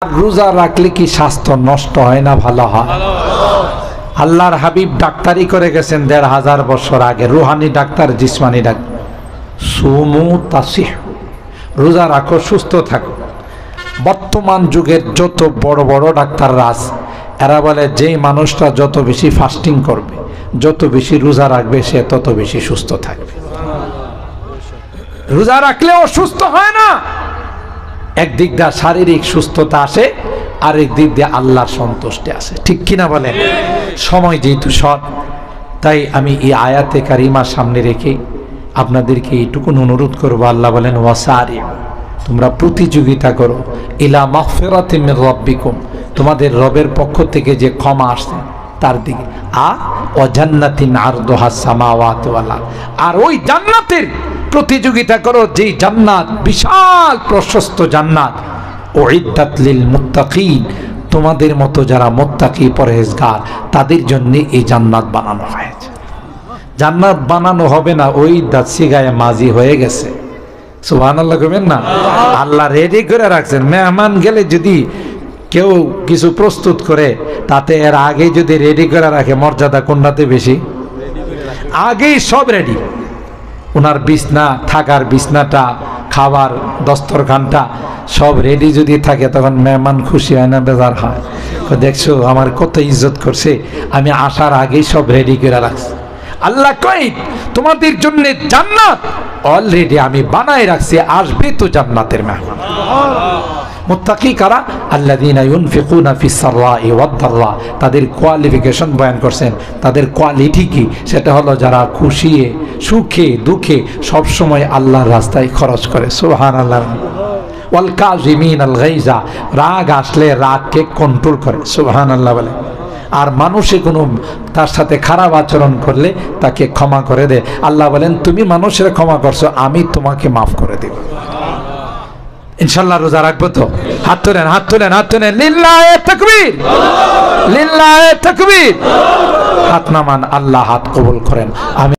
রোজা রাখলে কি স্বাস্থ্য নষ্ট হয় না ভালো হয়? আল্লাহর হাবিব ডাক্তারি করে গেছেন ১৫০০ বছর আগে, রুহানি ডাক্তার, জিসমানি ডাক্তার। সুমু তাসিহ, রোজা রাখো সুস্থ থাকো। বর্তমান যুগের যত বড় বড় ডাক্তাররা আছে, এরা বলে যেই মানুষটা যত বেশি ফাস্টিং করবে, যত বেশি রোজা রাখবে, সে তত বেশি সুস্থ থাকবে। রোজা রাখলে অসুস্থ হয় না। একদিক দিয়ে শারীরিক সুস্থতা আসে, আরেক দিক দিয়ে আল্লাহর সন্তুষ্টি আসে, ঠিক কিনা বলেন? সময় যেহেতু শর্ট, তাই আমি এই আয়াতে কারিমার সামনে রেখে আপনাদেরকে এইটুকুন অনুরোধ করবো। আল্লাহ বলেন ওয়াসারি, তোমরা প্রতিযোগিতা করো ইলা মাগফিরাতিন মির রাব্বিকুম, তোমাদের রবের পক্ষ থেকে যে ক্ষমা আসছে তার দিকে। ওয়া জান্নাতিন আরদুহাস সামাওয়াতু ওয়াল আরদ, আর ওই জান্নাতের প্রতিযোগিতা করো যেই জান্নাত বিশাল প্রশস্ত জান্নাত। উইদ্দাত লিল মুত্তাকিন, তোমাদের মতো যারা মুত্তাকি পরহেজগার তাদের জন্য এই জান্নাত বানানো হয়েছে। জান্নাত বানানো হবে না, ওই দাসি গায়ে মাজি হয়ে গেছে। সুবহানাল্লাহ কইবেন না? আল্লাহ রেডি করে রাখছেন। মেহমান গেলে যদি কেউ কিছু প্রস্তুত করে, তাতে এর আগে যদি রেডি করে রাখে, মর্যাদা কোনটাতে বেশি? আগেই সব রেডি। ওনার বিছনা, থাকার বিছনাটা, খাবার দস্তরখানটা সব রেডি যদি থাকে, তখন মেহমান খুশি হয় না বেজার হয়? দেখছো আমার কত ইজ্জত করছে, আমি আসার আগেই সব রেডি করে রাখছি। আল্লাহ কই তোমাদের জন্য জান্নাত অলরেডি আমি বানাই রাখছি, আসবে তো জান্নাতের মেহমান। মুত্তাকি কারা? আল্লাযীনা ইউনফিকুনা ফিস সাররাই ওয়াদ দাররা, তাদের কোয়ালিফিকেশন বয়ান করছেন। তাদের কোয়ালিটি কি? সেটা হলো যারা খুশি, সুখে, দুঃখে সব সময় আল্লাহর রাস্তায় খরচ করে। সুবহানাল্লাহ। ওয়াল কাযিমিনাল গায়জা, রাগ আসলে রাগকে কন্ট্রোল করে। সুবহানাল্লাহ বলে। আর মানুষে কোনো তার সাথে খারাপ আচরণ করলে তাকে ক্ষমা করে দেয়। আল্লাহ বলেন তুমি মানুষের ক্ষমা করছো, আমি তোমাকে মাফ করে দেব। ইনশাআল্লাহ রোজা রাখবো তো? হাত তোলেন, হাত তোলেন, হাত তোলেন। লিল্লাহি তাকবীর, লিল্লাহি তাকবীর। হাত নামান, আল্লাহ হাত কবুল করেন। আমি